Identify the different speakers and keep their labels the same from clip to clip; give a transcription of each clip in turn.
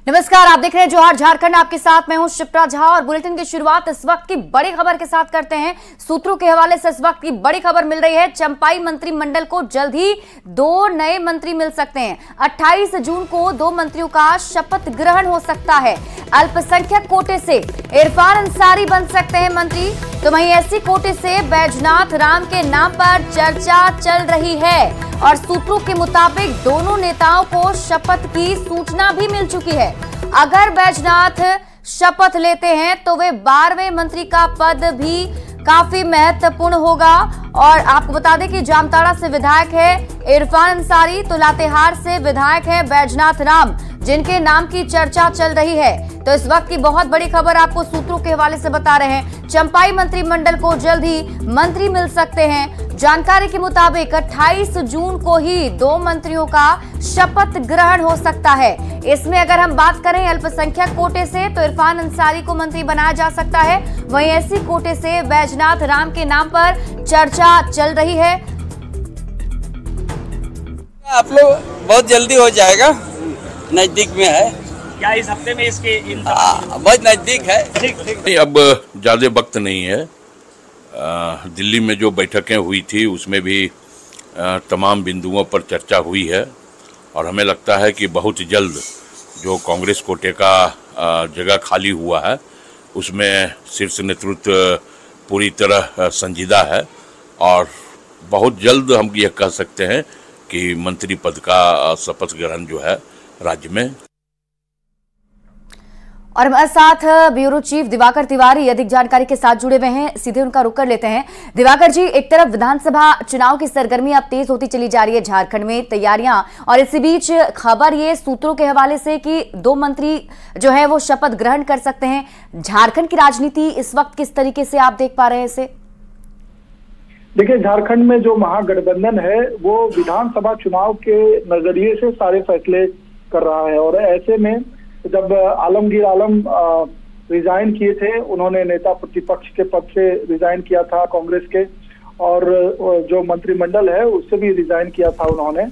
Speaker 1: नमस्कार, आप देख रहे हैं जोहार झारखंड। आपके साथ मैं हूं शिप्रा झा और बुलेटिन की शुरुआत इस वक्त की बड़ी खबर के साथ करते हैं। सूत्रों के हवाले से इस वक्त की बड़ी खबर मिल रही है। चंपाई मंत्रिमंडल को जल्द ही 2 नए मंत्री मिल सकते हैं। 28 जून को 2 मंत्रियों का शपथ ग्रहण हो सकता है। अल्पसंख्यक कोटे से इरफान अंसारी बन सकते हैं मंत्री, तो वहीं एससी कोटे से बैजनाथ राम के नाम पर चर्चा चल रही है और सूत्रों के मुताबिक दोनों नेताओं को शपथ की सूचना भी मिल चुकी है। अगर बैजनाथ शपथ लेते हैं तो वे 12वें मंत्री का पद भी काफी महत्वपूर्ण होगा। और आपको बता दें कि जामताड़ा से विधायक है इरफान अंसारी, तो लातेहार से विधायक है बैजनाथ राम, जिनके नाम की चर्चा चल रही है। तो इस वक्त की बहुत बड़ी खबर आपको सूत्रों के हवाले से बता रहे हैं। चंपाई मंत्रिमंडल को जल्द ही मंत्री मिल सकते हैं। जानकारी के मुताबिक 28 जून को ही 2 मंत्रियों का शपथ ग्रहण हो सकता है। इसमें अगर हम बात करें अल्पसंख्यक कोटे से, तो इरफान अंसारी को मंत्री बनाया जा सकता है। वहीं एससी कोटे से बैजनाथ राम के नाम पर चर्चा चल रही है।
Speaker 2: आप लोग बहुत जल्दी हो जाएगा, नजदीक में है।
Speaker 3: क्या इस हफ्ते में इसके
Speaker 2: बहुत नजदीक है।
Speaker 4: नहीं, अब ज्यादा वक्त नहीं है। दिल्ली में जो बैठकें हुई थी उसमें भी तमाम बिंदुओं पर चर्चा हुई है और हमें लगता है कि बहुत जल्द जो कांग्रेस कोटे का जगह खाली हुआ है उसमें शीर्ष नेतृत्व पूरी तरह संजीदा है और बहुत जल्द हम ये कह सकते हैं कि मंत्री पद का शपथ ग्रहण जो है राज्य में।
Speaker 1: और हमारे साथ ब्यूरो चीफ दिवाकर तिवारी अधिक जानकारी के साथ जुड़े हुए हैं, सीधे उनका रुख कर लेते हैं। दिवाकर जी, एक तरफ विधानसभा चुनाव की सरगर्मी अब तेज होती चली जा रही है झारखंड में तैयारियां, और इसी बीच खबर ये सूत्रों के हवाले से कि 2 मंत्री जो है वो शपथ ग्रहण कर सकते हैं। झारखंड की राजनीति इस वक्त किस तरीके से आप देख पा रहे हैं इसे?
Speaker 5: देखिए, झारखंड में जो महागठबंधन है वो विधानसभा चुनाव के नजरिए से सारे फैसले कर रहा है। और ऐसे में जब आलमगीर आलम रिजाइन किए थे, उन्होंने नेता प्रतिपक्ष के पद से रिजाइन किया था कांग्रेस के, और जो मंत्रिमंडल है उससे भी रिजाइन किया था उन्होंने।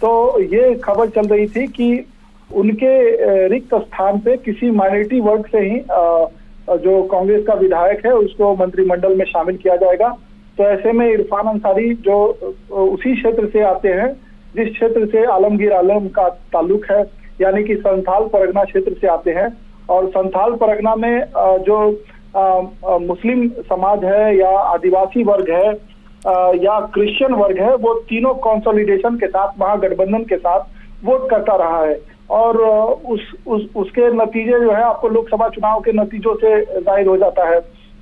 Speaker 5: तो ये खबर चल रही थी कि उनके रिक्त स्थान पे किसी माइनॉरिटी वर्ग से ही जो कांग्रेस का विधायक है उसको मंत्रिमंडल में शामिल किया जाएगा। तो ऐसे में इरफान अंसारी जो उसी क्षेत्र से आते हैं जिस क्षेत्र से आलमगीर आलम का ताल्लुक है, यानी कि संथाल परगना क्षेत्र से आते हैं। और संथाल परगना में जो मुस्लिम समाज है या आदिवासी वर्ग है या क्रिश्चियन वर्ग है, वो तीनों कंसोलिडेशन के साथ महागठबंधन के साथ वोट करता रहा है। और उसके नतीजे जो है आपको लोकसभा चुनाव के नतीजों से जाहिर हो जाता है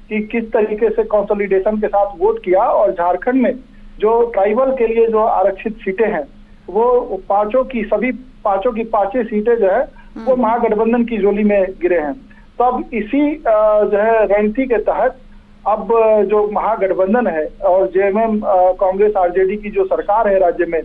Speaker 5: कि किस तरीके से कंसोलिडेशन के साथ वोट किया। और झारखंड में जो ट्राइबल के लिए जो आरक्षित सीटें हैं वो सभी पांचों की 5 सीटें जो है वो महागठबंधन की झोली में गिरे हैं। तो अब इसी जो है रणनीति के तहत अब जो महागठबंधन है और जेएमएम कांग्रेस आरजेडी की जो सरकार है राज्य में,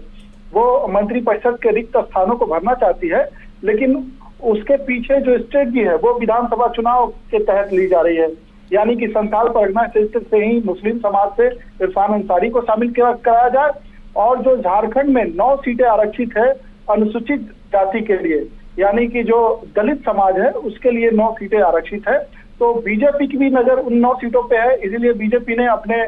Speaker 5: वो मंत्रिपरिषद के रिक्त स्थानों को भरना चाहती है, लेकिन उसके पीछे जो स्ट्रेटजी है वो विधानसभा चुनाव के तहत ली जा रही है। यानी कि संथाल परगना क्षेत्र से ही मुस्लिम समाज से इरफान अंसारी को शामिल कराया जाए, और जो झारखंड में 9 सीटें आरक्षित है अनुसूचित जाति के लिए, यानी कि जो दलित समाज है उसके लिए 9 सीटें आरक्षित है। तो बीजेपी की भी नजर उन 9 सीटों पे है, इसीलिए बीजेपी ने अपने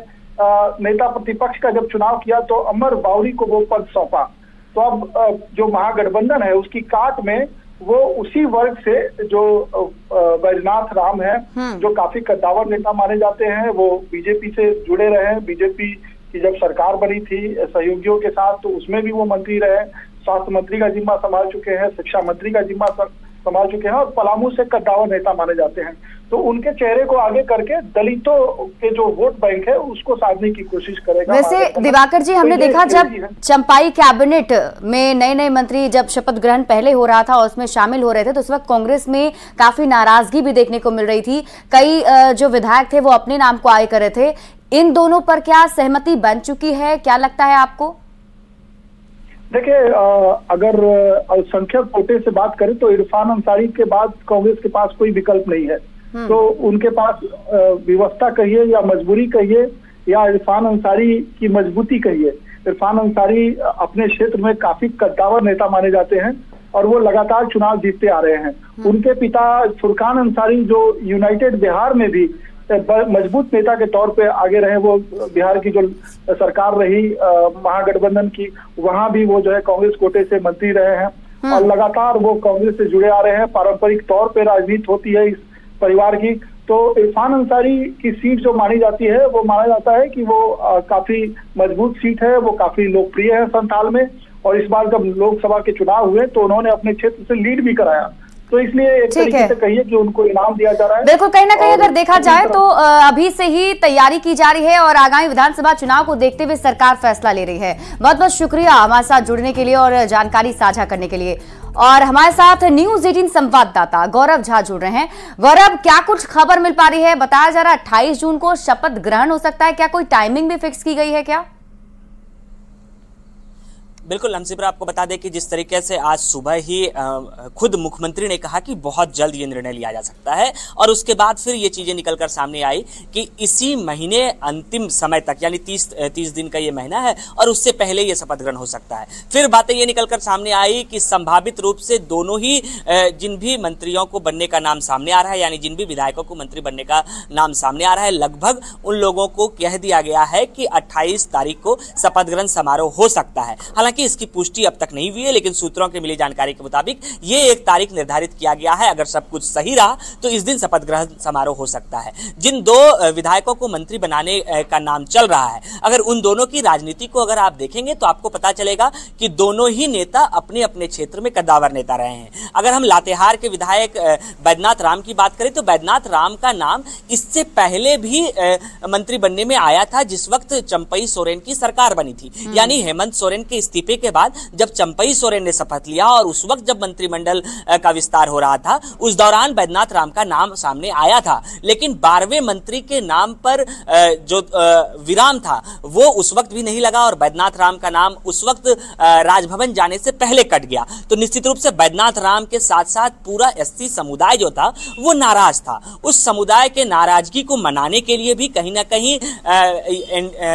Speaker 5: नेता प्रतिपक्ष का जब चुनाव किया तो अमर बावरी को वो पद सौंपा। तो अब जो महागठबंधन है उसकी काट में वो उसी वर्ग से जो बैजनाथ राम है, जो काफी कद्दावर नेता माने जाते हैं, वो बीजेपी से जुड़े रहे हैं। बीजेपी की जब सरकार बनी थी सहयोगियों के साथ तो उसमें भी वो मंत्री रहे, स्वास्थ्य मंत्री का जिम्मा संभाल चुके हैं, शिक्षा मंत्री का जिम्मा संभाल चुके हैं, और पलामू से कद्दावर नेता माने जाते हैं। तो उनके चेहरे को आगे करके दलितों के जो वोट बैंक है उसको साधने की कोशिश करेगा।
Speaker 1: वैसे दिवाकर जी, हमने देखा जब चंपाई कैबिनेट में नए मंत्री जब शपथ ग्रहण पहले हो रहा था और उसमें शामिल हो रहे थे, तो उस वक्त कांग्रेस में काफी नाराजगी भी देखने को मिल रही थी। कई जो विधायक थे वो अपने नाम को आगे कर रहे थे। इन दोनों पर क्या सहमति बन चुकी है, क्या लगता है आपको?
Speaker 5: देखिए, अगर अल्पसंख्यक कोटे से बात करें तो इरफान अंसारी के बाद कांग्रेस के पास कोई विकल्प नहीं है। तो उनके पास व्यवस्था कहिए या मजबूरी कहिए या इरफान अंसारी की मजबूती कहिए, इरफान अंसारी अपने क्षेत्र में काफी कद्दावर नेता माने जाते हैं और वो लगातार चुनाव जीतते आ रहे हैं। उनके पिता फुरकान अंसारी जो यूनाइटेड बिहार में भी मजबूत नेता के तौर पे आगे रहे, वो बिहार की जो सरकार रही महागठबंधन की, वहां भी वो जो है कांग्रेस कोटे से मंत्री रहे हैं और लगातार वो कांग्रेस से जुड़े आ रहे हैं। पारंपरिक तौर पे राजनीति होती है इस परिवार की। तो इरफान अंसारी की सीट जो मानी जाती है, वो माना जाता है कि वो काफी मजबूत सीट है, वो काफी लोकप्रिय है संथाल में। और इस बार जब लोकसभा के चुनाव हुए तो उन्होंने अपने क्षेत्र से लीड भी कराया, तो इसलिए एक तरीके से कहिए कि उनको इनाम दिया जा रहा है।
Speaker 1: बिल्कुल, कहीं ना कहीं अगर देखा जाए तो अभी से ही तैयारी की जा रही है और आगामी विधानसभा चुनाव को देखते हुए सरकार फैसला ले रही है। बहुत बहुत शुक्रिया हमारे साथ जुड़ने के लिए और जानकारी साझा करने के लिए। और हमारे साथ न्यूज़ 18 संवाददाता गौरव झा जुड़ रहे हैं। गौरव, क्या कुछ खबर मिल पा रही है? बताया जा रहा है 28 जून को शपथ ग्रहण हो सकता है, क्या कोई टाइमिंग भी फिक्स की गई है क्या?
Speaker 3: बिल्कुल हंसिप्रा, आपको बता दें कि जिस तरीके से आज सुबह ही खुद मुख्यमंत्री ने कहा कि बहुत जल्द ये निर्णय लिया जा सकता है और उसके बाद फिर ये चीजें निकलकर सामने आई कि इसी महीने अंतिम समय तक, यानी 30 दिन का ये महीना है और उससे पहले ये शपथ ग्रहण हो सकता है। फिर बातें ये निकलकर सामने आई कि संभावित रूप से दोनों ही जिन भी मंत्रियों को बनने का नाम सामने आ रहा है, यानी जिन भी विधायकों को मंत्री बनने का नाम सामने आ रहा है, लगभग उन लोगों को कह दिया गया है कि 28 तारीख को शपथ ग्रहण समारोह हो सकता है। हालांकि इसकी पुष्टि अब तक नहीं हुई है, लेकिन सूत्रों के मिली जानकारी के मुताबिक ये एक तारीख निर्धारित किया गया है। अगर सब कुछ सही रहा तो इस दिन शपथ ग्रहण समारोह हो सकता है। जिन दो विधायकों को मंत्री बनाने का नाम चल रहा है, अगर उन दोनों की राजनीति को अगर आप देखेंगे तो आपको पता चलेगा कि दोनों ही नेता अपने अपने क्षेत्र में कद्दावर नेता रहे हैं। अगर हम लातेहार के विधायक बैद्यनाथ राम की बात करें तो बैद्यनाथ राम का नाम इससे पहले भी मंत्री बनने में आया था, जिस वक्त चंपई सोरेन की सरकार बनी थी। यानी हेमंत सोरेन के इस्तीफे के बाद जब चंपई सोरेन ने शपथ लिया और उस वक्त जब मंत्रिमंडल का विस्तार हो रहा था, उस दौरान बैद्यनाथ राम का नाम सामने आया था। लेकिन 12वें मंत्री के नाम पर जो विराम था वो उस वक्त भी नहीं लगा और बैद्यनाथ राम का नाम उस वक्त राजभवन जाने से पहले कट गया। तो निश्चित रूप से बैद्यनाथ राम के साथ साथ पूरा एससी समुदाय जो था वो नाराज था। उस समुदाय के नाराजगी को मनाने के लिए भी कहीं ना कहीं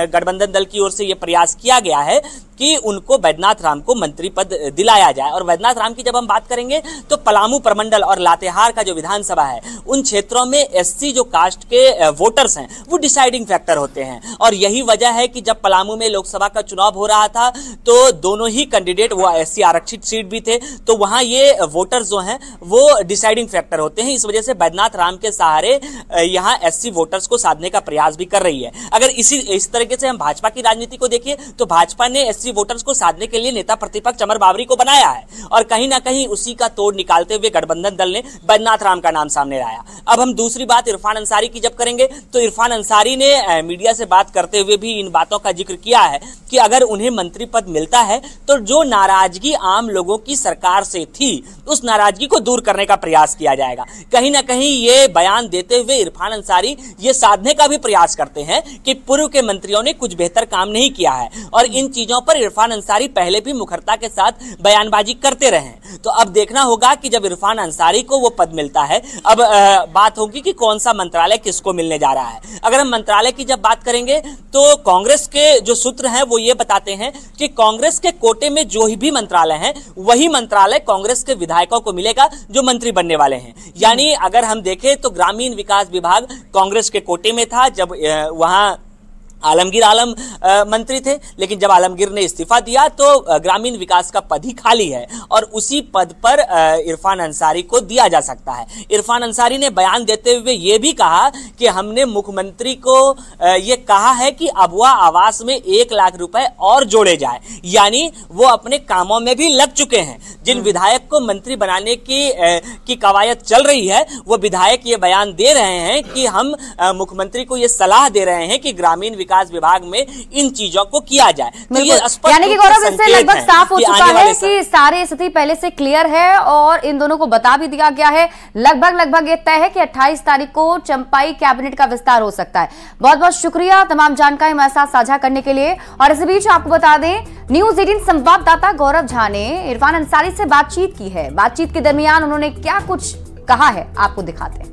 Speaker 3: गठबंधन दल की ओर से यह प्रयास किया गया है कि उनको बैद्यनाथ राम को मंत्री पद दिलाया जाए। और बैद्यनाथ राम की जब हम बात करेंगे तो पलामू प्रमंडल और लातेहार का जो विधानसभा है, उन क्षेत्रों में एससी जो कास्ट के वोटर्स हैं वो डिसाइडिंग फैक्टर होते हैं। और यही वजह है कि जब पलामू में लोकसभा का चुनाव हो रहा था तो दोनों ही कैंडिडेट, वो एससी आरक्षित सीट भी थे, तो वहां ये वोटर्स जो हैं वो डिसाइडिंग फैक्टर होते हैं। इस वजह से बैद्यनाथ राम के सहारे यहाँ एससी वोटर्स को साधने का प्रयास भी कर रही है। अगर इस तरीके से हम भाजपा की राजनीति को देखिए तो भाजपा ने एससी वोटर्स को साधने के लिए नेता प्रतिपक्ष अमर बावरी को बनाया है और कहीं ना कहीं उसी का तोड़ निकालते हुए गठबंधन दल ने बैद्यनाथ राम का नाम सामने लाया। अब हम दूसरी बात इरफान अंसारी की जब करेंगे तो इरफान अंसारी ने मीडिया से बात करते हुए भी इन बातों का जिक्र किया है कि अगर उन्हें मंत्री पद मिलता है तो जो नाराजगी आम लोगों की सरकार से थी उस नाराजगी को दूर करने का प्रयास किया जाएगा। कहीं ना कहीं ये बयान देते हुए इरफान अंसारी ये साधने का भी प्रयास करते हैं कि पूर्व के मंत्रियों ने कुछ बेहतर काम नहीं किया है और इन चीजों पर इरफान अंसारी पहले भी मुखरता के साथ बयानबाजी करते रहे। तो अब देखना होगा कि जब इरफान अंसारी को वो पद मिलता है, अब बात होगी कि कौन सा मंत्रालय किसको मिलने जा रहा है। अगर हम मंत्रालय की जब बात करेंगे तो कांग्रेस के जो सूत्र हैं वो ये बताते हैं कि कांग्रेस के कोटे में जो भी मंत्रालय हैं वही मंत्रालय कांग्रेस के विधायकों को मिलेगा जो मंत्री बनने वाले हैं। यानी अगर हम देखें तो ग्रामीण विकास विभाग कांग्रेस के कोटे में था जब वहां आलमगीर आलम मंत्री थे, लेकिन जब आलमगीर ने इस्तीफा दिया तो ग्रामीण विकास का पद ही खाली है और उसी पद पर इरफान अंसारी को दिया जा सकता है। इरफान अंसारी ने बयान देते हुए ये भी कहा कि हमने मुख्यमंत्री को ये कहा है कि अबुआ आवास में 1 लाख रुपए और जोड़े जाए, यानी वो अपने कामों में भी लग चुके हैं। जिन विधायक को मंत्री बनाने की कवायद चल रही है वो विधायक ये बयान दे रहे हैं कि हम मुख्यमंत्री को ये सलाह दे रहे हैं कि ग्रामीण विकास विभाग में इन चीजों को किया जाए। तो ये
Speaker 1: यानी कि गौरव इससे लगभग साफ हो चुका है कि सारी स्थिति पहले से क्लियर है और इन दोनों को बता भी दिया गया है। लगभग ये तय है कि 28 तारीख को चंपाई कैबिनेट का विस्तार हो सकता है। बहुत बहुत शुक्रिया तमाम जानकारी हमारे साथ साझा करने के लिए। और इस बीच आपको बता दें, न्यूज़ 18 संवाददाता गौरव झा ने इरफान अंसारी से बातचीत की है। बातचीत के दरमियान उन्होंने क्या कुछ कहा है आपको दिखाते हैं।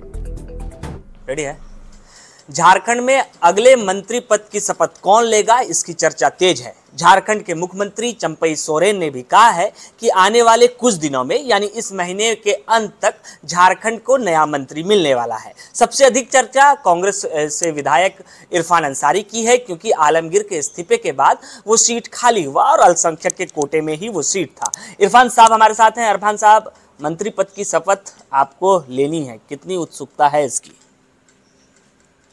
Speaker 3: रेडी है? झारखंड में अगले मंत्री पद की शपथ कौन लेगा, इसकी चर्चा तेज है। झारखंड के मुख्यमंत्री चंपई सोरेन ने भी कहा है कि आने वाले कुछ दिनों में यानी इस महीने के अंत तक झारखंड को नया मंत्री मिलने वाला है। सबसे अधिक चर्चा कांग्रेस से विधायक इरफान अंसारी की है, क्योंकि आलमगीर के इस्तीफे के बाद वो सीट खाली हुआ और अल्पसंख्यक के कोटे में ही वो सीट था। इरफान साहब हमारे साथ हैं। इरफान साहब, मंत्री पद की शपथ आपको लेनी है, कितनी उत्सुकता है इसकी?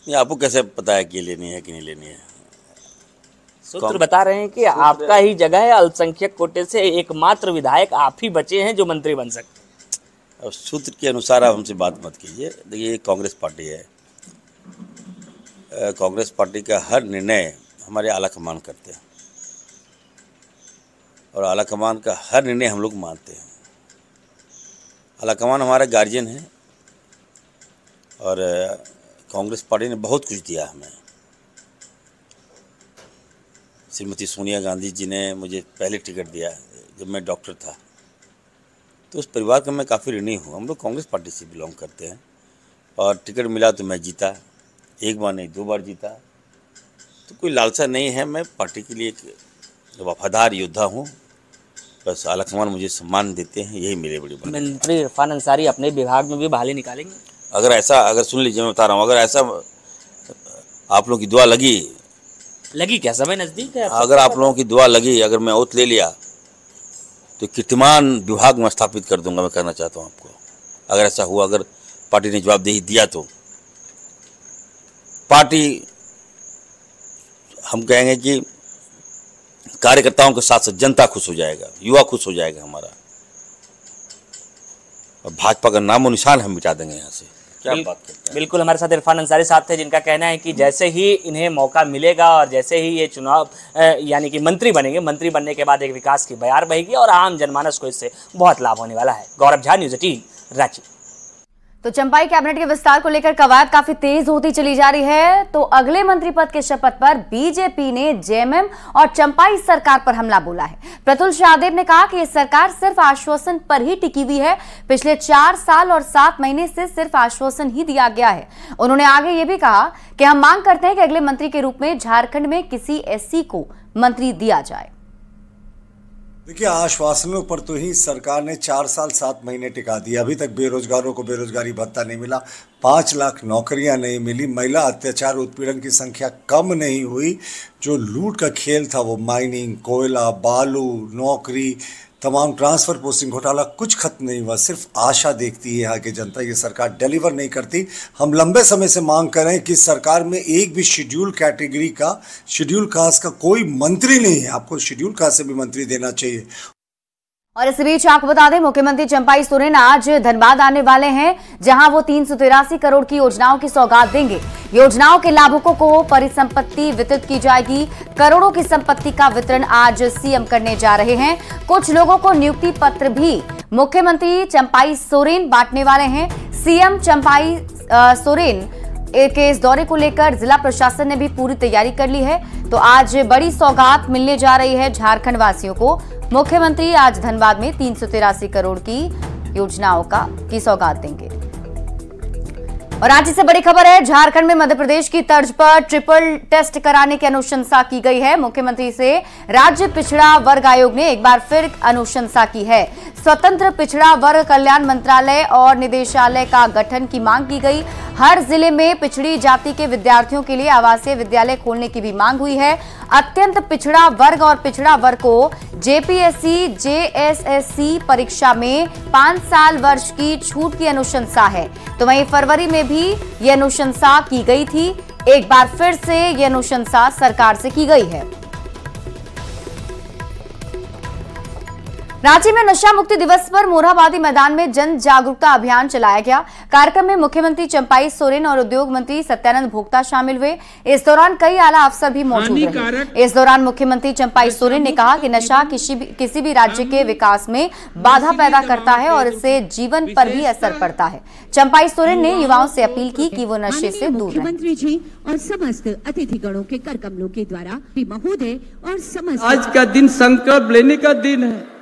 Speaker 6: ये आपको कैसे पता है कि लेनी है कि नहीं लेनी है?
Speaker 3: सूत्र बता रहे हैं कि आपका ही जगह है, अल्पसंख्यक कोटे से एकमात्र विधायक आप ही बचे हैं जो मंत्री बन सकते हैं।
Speaker 6: अब सूत्र के अनुसार आप हमसे बात मत कीजिए। देखिए, ये कांग्रेस पार्टी है। कांग्रेस पार्टी का हर निर्णय हमारे आलाकमान करते हैं और आलाकमान का हर निर्णय हम लोग मानते हैं। आलाकमान हमारा गार्जियन है और कांग्रेस पार्टी ने बहुत कुछ दिया हमें। श्रीमती सोनिया गांधी जी ने मुझे पहले टिकट दिया जब मैं डॉक्टर था, तो उस परिवार का मैं काफ़ी ऋणी हूँ। हम लोग कांग्रेस पार्टी से बिलोंग करते हैं और टिकट मिला तो मैं जीता, एक बार नहीं 2 बार जीता। तो कोई लालसा नहीं है, मैं पार्टी के लिए एक वफादार योद्धा हूँ। बस आलाकमान मुझे सम्मान देते हैं, यही मेरी बड़ी बात।
Speaker 3: मंत्री इरफान अंसारी अपने विभाग में भी बहाली निकालेंगे?
Speaker 6: अगर सुन लीजिए, मैं बता रहा हूँ, अगर ऐसा आप लोगों की दुआ लगी
Speaker 3: क्या? समय नजदीक है।
Speaker 6: अगर आप लोगों की दुआ लगी, अगर मैं ओथ ले लिया तो कीर्तिमान विभाग में स्थापित कर दूंगा। मैं कहना चाहता हूँ आपको, अगर ऐसा हुआ, अगर पार्टी ने जवाबदेही दिया तो पार्टी, हम कहेंगे कि कार्यकर्ताओं के साथ साथ जनता खुश हो जाएगा, युवा खुश हो जाएगा हमारा, और भाजपा का नामो निशान हम मिटा देंगे यहाँ से। क्या बात करते हैं?
Speaker 3: बिल्कुल, हमारे साथ इरफान अंसारी साहब थे, जिनका कहना है कि जैसे ही इन्हें मौका मिलेगा और जैसे ही ये चुनाव यानी कि मंत्री बनेंगे, मंत्री बनने के बाद एक विकास की बयार बहेगी और आम जनमानस को इससे बहुत लाभ होने वाला है। गौरव झा, न्यूज़ 18, रांची।
Speaker 1: तो चंपाई कैबिनेट के विस्तार को लेकर कवायद काफी तेज होती चली जा रही है। तो अगले मंत्री पद के शपथ पर बीजेपी ने जेएमएम और चंपाई सरकार पर हमला बोला है। प्रतुल शाहदेव ने कहा कि यह सरकार सिर्फ आश्वासन पर ही टिकी हुई है। पिछले 4 साल और 7 महीने से सिर्फ आश्वासन ही दिया गया है। उन्होंने आगे ये भी कहा कि हम मांग करते हैं कि अगले मंत्री के रूप में झारखंड में किसी एससी को मंत्री दिया जाए।
Speaker 7: देखिए, आश्वासनों पर तो ही सरकार ने 4 साल 7 महीने टिका दिया। अभी तक बेरोजगारों को बेरोजगारी भत्ता नहीं मिला, 5 लाख नौकरियां नहीं मिली, महिला अत्याचार उत्पीड़न की संख्या कम नहीं हुई। जो लूट का खेल था वो माइनिंग, कोयला, बालू, नौकरी, तमाम ट्रांसफर पोस्टिंग घोटाला कुछ खत्म नहीं हुआ। सिर्फ आशा देखती है यहाँ की जनता, ये सरकार डिलीवर नहीं करती। हम लंबे समय से मांग कर रहे हैं कि सरकार में एक भी शेड्यूल कैटेगरी का, शेड्यूल कास्ट का कोई मंत्री नहीं है। आपको शेड्यूल कास्ट से भी मंत्री देना चाहिए।
Speaker 1: और इस बीच आपको बता दें, मुख्यमंत्री चंपाई सोरेन आज धनबाद आने वाले हैं, जहां वो 383 करोड़ की योजनाओं की सौगात देंगे। योजनाओं के लाभुकों को परिसंपत्ति वितरित की जाएगी। करोड़ों की संपत्ति का वितरण आज सीएम करने जा रहे हैं। कुछ लोगों को नियुक्ति पत्र भी मुख्यमंत्री चंपाई सोरेन बांटने वाले हैं। सीएम चंपाई सोरेन के इस दौरे को लेकर जिला प्रशासन ने भी पूरी तैयारी कर ली है। तो आज बड़ी सौगात मिलने जा रही है झारखंड वासियों को। मुख्यमंत्री आज धनबाद में 383 करोड़ की योजनाओं की सौगात देंगे। और राज्य से बड़ी खबर है, झारखंड में मध्य प्रदेश की तर्ज पर ट्रिपल टेस्ट कराने की अनुशंसा की गई है। मुख्यमंत्री से राज्य पिछड़ा वर्ग आयोग ने एक बार फिर अनुशंसा की है। स्वतंत्र पिछड़ा वर्ग कल्याण मंत्रालय और निदेशालय का गठन की मांग की गई। हर जिले में पिछड़ी जाति के विद्यार्थियों के लिए आवासीय विद्यालय खोलने की भी मांग हुई है। अत्यंत पिछड़ा वर्ग और पिछड़ा वर्ग को जेपीएससी जेएसएससी परीक्षा में 5 साल वर्ष की छूट की अनुशंसा है। तो वहीं फरवरी में भी ये अनुशंसा की गई थी। एक बार फिर से ये अनुशंसा सरकार से की गई है। रांची में नशा मुक्ति दिवस पर मोरहाबादी मैदान में जन जागरूकता अभियान चलाया गया। कार्यक्रम में मुख्यमंत्री चंपाई सोरेन और उद्योग मंत्री सत्यानंद भोक्ता शामिल हुए। इस दौरान कई आला अफसर भी मौजूद रहे। इस दौरान मुख्यमंत्री चंपाई सोरेन ने कहा कि नशा किसी भी राज्य के विकास में बाधा पैदा करता है और इससे जीवन पर भी असर पड़ता है। चंपाई सोरेन ने युवाओं से अपील की कि वो नशे से दूर रहें।
Speaker 8: मुख्यमंत्री जी और समस्त अतिथिगणों के कर कमलों के द्वारा महोदय और समस्त
Speaker 9: आज का दिन संकल्प लेने का दिन है,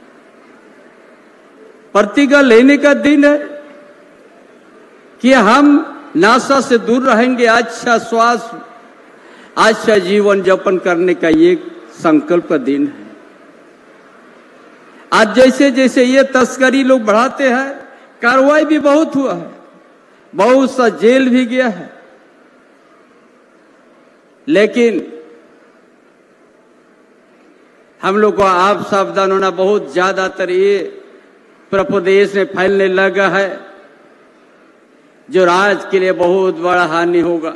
Speaker 9: प्रतिज्ञा लेने का दिन है कि हम नशा से दूर रहेंगे। अच्छा श्वास, अच्छा जीवन यापन करने का ये संकल्प का दिन है। आज जैसे जैसे ये तस्करी लोग बढ़ाते हैं, कार्रवाई भी बहुत हुआ है, बहुत सा जेल भी गया है, लेकिन हम लोग को आप सावधान होना, बहुत ज्यादातर ये प्रदेश में फैलने लगा है, जो राज्य के लिए बहुत बड़ा हानि होगा।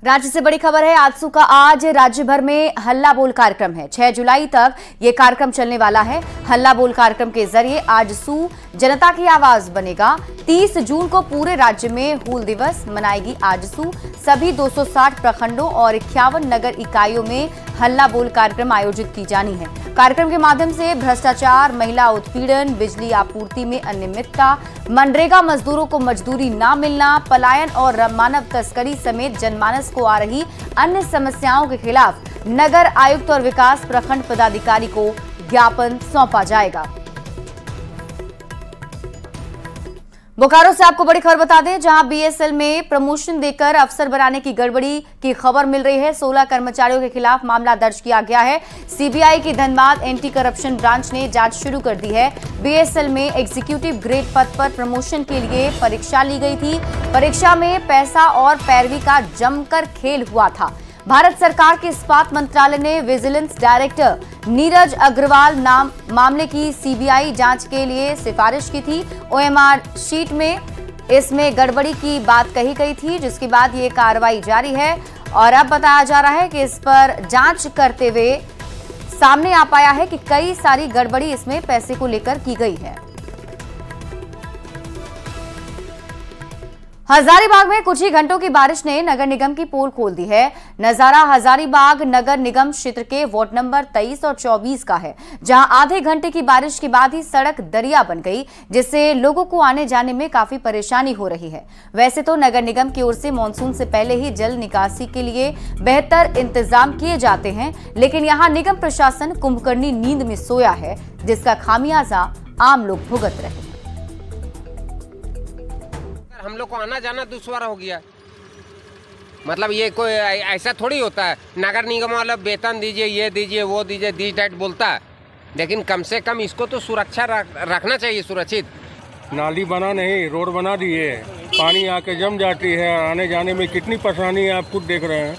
Speaker 1: राज्य से बड़ी खबर है, आजसू का आज राज्य भर में हल्ला बोल कार्यक्रम है। 6 जुलाई तक ये कार्यक्रम चलने वाला है। हल्ला बोल कार्यक्रम के जरिए आजसू जनता की आवाज बनेगा। 30 जून को पूरे राज्य में हूल दिवस मनाएगी आजसू। सभी 260 प्रखंडों और 51 नगर इकाइयों में हल्ला बोल कार्यक्रम आयोजित की जानी है। कार्यक्रम के माध्यम से भ्रष्टाचार, महिला उत्पीड़न, बिजली आपूर्ति में अनियमितता, मनरेगा मजदूरों को मजदूरी न मिलना, पलायन और मानव तस्करी समेत जनमानस को आ रही अन्य समस्याओं के खिलाफ नगर आयुक्त और विकास प्रखंड पदाधिकारी को ज्ञापन सौंपा जाएगा। बोकारो से आपको बड़ी खबर बता दें, जहां बीएसएल में प्रमोशन देकर अफसर बनाने की गड़बड़ी की खबर मिल रही है। 16 कर्मचारियों के खिलाफ मामला दर्ज किया गया है। सीबीआई की धनबाद एंटी करप्शन ब्रांच ने जांच शुरू कर दी है। बीएसएल में एग्जीक्यूटिव ग्रेड पद पर प्रमोशन के लिए परीक्षा ली गई थी। परीक्षा में पैसा और पैरवी का जमकर खेल हुआ था। भारत सरकार के इस्पात मंत्रालय ने विजिलेंस डायरेक्टर नीरज अग्रवाल मामले की सीबीआई जांच के लिए सिफारिश की थी। ओएमआर शीट में इसमें गड़बड़ी की बात कही गई थी, जिसके बाद ये कार्रवाई जारी है और अब बताया जा रहा है कि इस पर जांच करते हुए सामने आ पाया है कि कई सारी गड़बड़ी इसमें पैसे को लेकर की गई है। हजारीबाग में कुछ ही घंटों की बारिश ने नगर निगम की पोल खोल दी है। नजारा हजारीबाग नगर निगम क्षेत्र के वार्ड नंबर 23 और 24 का है, जहां आधे घंटे की बारिश के बाद ही सड़क दरिया बन गई, जिससे लोगों को आने जाने में काफी परेशानी हो रही है। वैसे तो नगर निगम की ओर से मानसून से पहले ही जल निकासी के लिए बेहतर इंतजाम किए जाते हैं, लेकिन यहां निगम प्रशासन कुंभकर्णी नींद में सोया है, जिसका खामियाजा आम लोग भुगत रहे हैं।
Speaker 10: हम लोग को आना जाना दुश्वार हो गया। मतलब ये कोई ऐसा थोड़ी होता है, नगर निगम वाला वेतन दीजिए, ये दीजिए, वो दीजिए, दिस डेट बोलता है, लेकिन कम से कम इसको तो सुरक्षा रखना चाहिए, सुरक्षित।
Speaker 11: नाली बना नहीं, रोड बना दिए, पानी आके जम जाती है, आने जाने में कितनी परेशानी है, आप खुद देख रहे हैं।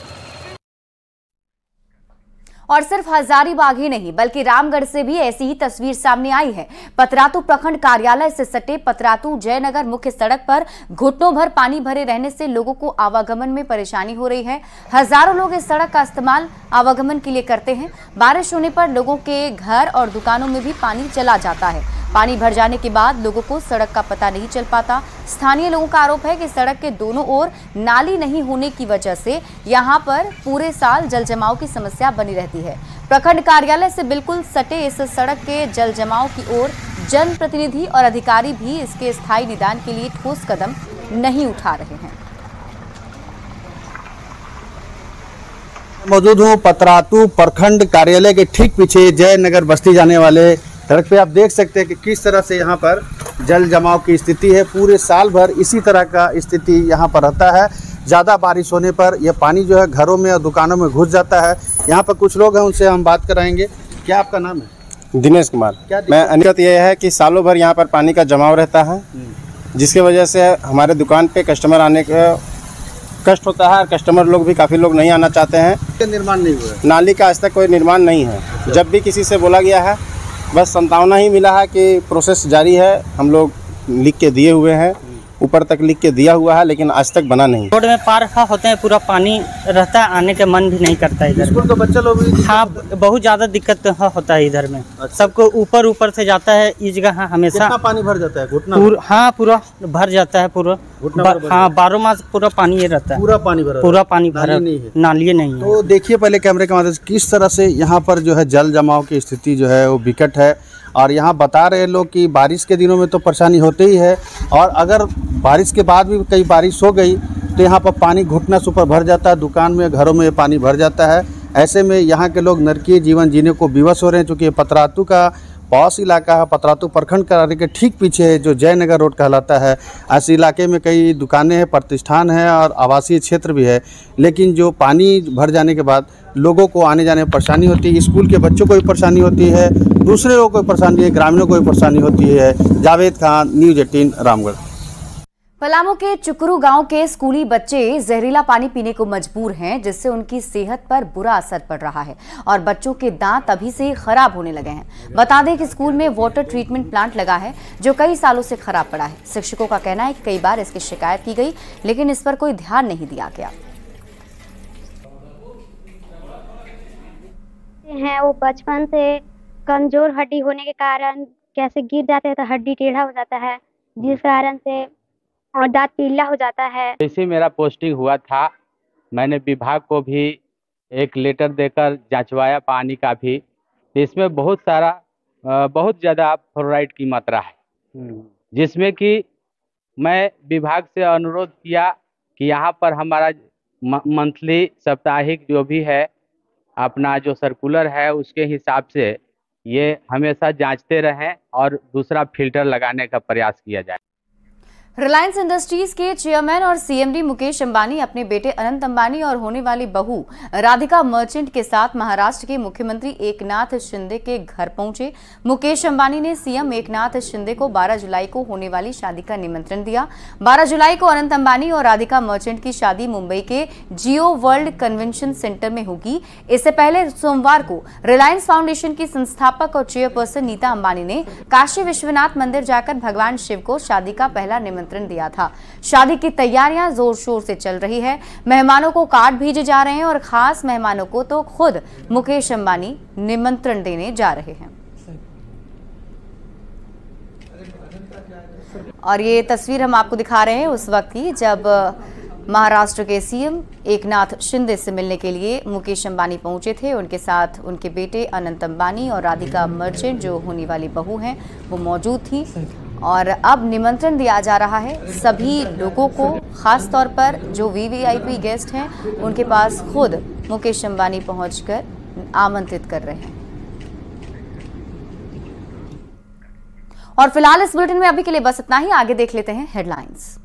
Speaker 1: और सिर्फ हजारीबाग ही नहीं बल्कि रामगढ़ से भी ऐसी ही तस्वीर सामने आई है। पतरातू प्रखंड कार्यालय से सटे पतरातू जयनगर मुख्य सड़क पर घुटनों भर पानी भरे रहने से लोगों को आवागमन में परेशानी हो रही है। हजारों लोग इस सड़क का इस्तेमाल आवागमन के लिए करते हैं। बारिश होने पर लोगों के घर और दुकानों में भी पानी चला जाता है। पानी भर जाने के बाद लोगों को सड़क का पता नहीं चल पाता। स्थानीय लोगों का आरोप है कि सड़क के दोनों ओर नाली नहीं होने की वजह से यहां पर पूरे साल जल जमाव की समस्या बनी रहती है। प्रखंड कार्यालय से बिल्कुल सटे इस सड़क के जल जमाव की ओर जनप्रतिनिधि और अधिकारी भी इसके स्थायी निदान के लिए ठोस कदम नहीं उठा रहे हैं।
Speaker 12: मौजूद हूँ पतरातू प्रखंड कार्यालय के ठीक पीछे जयनगर बस्ती जाने वाले सड़क पे। आप देख सकते हैं कि किस तरह से यहाँ पर जल जमाव की स्थिति है। पूरे साल भर इसी तरह का स्थिति यहाँ पर रहता है। ज़्यादा बारिश होने पर यह पानी जो है घरों में और दुकानों में घुस जाता है। यहाँ पर कुछ लोग हैं, उनसे हम बात कराएंगे। क्या आपका नाम है?
Speaker 13: दिनेश कुमार। मैं अनुगत यह है कि सालों भर यहाँ पर पानी का जमाव रहता है, जिसकी वजह से हमारे दुकान पे कस्टमर आने का कष्ट होता है और कस्टमर लोग भी काफ़ी लोग नहीं आना चाहते हैं।
Speaker 12: निर्माण नहीं हुआ,
Speaker 13: नाली का आज तक कोई निर्माण नहीं है। जब भी किसी से बोला गया है, बस संतावना ही मिला है कि प्रोसेस जारी है, हम लोग लिख के दिए हुए हैं, ऊपर तक लिख के दिया हुआ है, लेकिन आज तक बना नहीं।
Speaker 14: रोड में पार होते हैं, पूरा पानी रहता है, आने के मन भी नहीं करता इधर।
Speaker 12: स्कूल के बच्चे लोग भी
Speaker 14: हाँ, बहुत ज़्यादा दिक्कत होता है इधर में। अच्छा। सबको ऊपर से जाता है इस जगह। हाँ, हमेशा
Speaker 12: कितना पानी भर जाता है? घुटना?
Speaker 14: हाँ, पूरा भर जाता है पूरा। हाँ, 12 मास पूरा पानी ये रहता है।
Speaker 12: पूरा पानी भरा?
Speaker 14: पूरा पानी भरा, नाली नहीं है।
Speaker 12: तो देखिए पहले कैमरे के माध्यम से किस तरह से यहाँ पर जो है जल जमाव की स्थिति जो है वो विकट है। और यहाँ बता रहे लोग कि बारिश के दिनों में तो परेशानी होती ही है, और अगर बारिश के बाद भी कई बारिश हो गई तो यहाँ पर पानी घुटना से ऊपर भर जाता है, दुकान में घरों में पानी भर जाता है। ऐसे में यहाँ के लोग नरकीय जीवन जीने को विवश हो रहे हैं, चूँकि पतरातू का पॉश इलाका है। पतरातू प्रखंड कार्यालय के ठीक पीछे जो जयनगर रोड कहलाता है, इस इलाके में कई दुकानें हैं, प्रतिष्ठान हैं और आवासीय क्षेत्र भी है। लेकिन जो पानी भर जाने के बाद लोगों को आने जाने में परेशानी होती है, स्कूल के बच्चों को भी परेशानी होती है, दूसरे लोगों को भी परेशानी है, ग्रामीणों को भी परेशानी होती है। जावेद खान, न्यूज़ 18 रामगढ़।
Speaker 1: पलामू के चुकरू गांव के स्कूली बच्चे जहरीला पानी पीने को मजबूर हैं, जिससे उनकी सेहत पर बुरा असर पड़ रहा है और बच्चों के दांत अभी से खराब होने लगे हैं। बता दें कि स्कूल में वाटर ट्रीटमेंट प्लांट लगा है जो कई सालों से खराब पड़ा है। शिक्षकों का कहना है कि कई बार इसकी शिकायत की गई, लेकिन इस पर कोई ध्यान नहीं दिया गया।
Speaker 15: हैं वो बचपन से कमजोर हड्डी होने के कारण कैसे गिर जाते हैं तो हड्डी टेढ़ा हो जाता है, जिस कारण से और दांत पीला हो जाता है।
Speaker 16: जैसे मेरा पोस्टिंग हुआ था, मैंने विभाग को भी एक लेटर देकर जांचवाया पानी का भी। इसमें बहुत ज़्यादा फ्लोराइड की मात्रा है, जिसमें कि मैं विभाग से अनुरोध किया कि यहाँ पर हमारा मंथली साप्ताहिक जो भी है अपना जो सर्कुलर है उसके हिसाब से ये हमेशा जांचते रहें और दूसरा फिल्टर लगाने का प्रयास किया जाए।
Speaker 1: रिलायंस इंडस्ट्रीज के चेयरमैन और सीएमडी मुकेश अंबानी अपने बेटे अनंत अंबानी और होने वाली बहू राधिका मर्चेंट के साथ महाराष्ट्र के मुख्यमंत्री एकनाथ शिंदे के घर पहुंचे। मुकेश अंबानी ने सीएम एकनाथ शिंदे को 12 जुलाई को होने वाली शादी का निमंत्रण दिया। 12 जुलाई को अनंत अंबानी और राधिका मर्चेंट की शादी मुंबई के जियो वर्ल्ड कन्वेंशन सेंटर में होगी। इससे पहले सोमवार को रिलायंस फाउंडेशन की संस्थापक और चेयरपर्सन नीता अंबानी ने काशी विश्वनाथ मंदिर जाकर भगवान शिव को शादी का पहला निमंत्रण दिया था। शादी की तैयारियां जोर शोर से चल रही है। मेहमानों को कार्ड भेजे जा रहे हैं और खास मेहमानों को तो खुद मुकेश अंबानी निमंत्रण देने जा रहे हैं। और ये तस्वीर हम आपको दिखा रहे हैं उस वक्त की जब महाराष्ट्र के सीएम एकनाथ शिंदे से मिलने के लिए मुकेश अंबानी पहुंचे थे। उनके साथ उनके बेटे अनंत अंबानी और राधिका मर्चेंट जो होने वाली बहू हैं वो मौजूद थी। और अब निमंत्रण दिया जा रहा है सभी लोगों को, खास तौर पर जो वीवीआईपी गेस्ट हैं उनके पास खुद मुकेश अंबानी पहुंचकर आमंत्रित कर रहे हैं। और फिलहाल इस बुलेटिन में अभी के लिए बस इतना ही। आगे देख लेते हैं हेडलाइंस।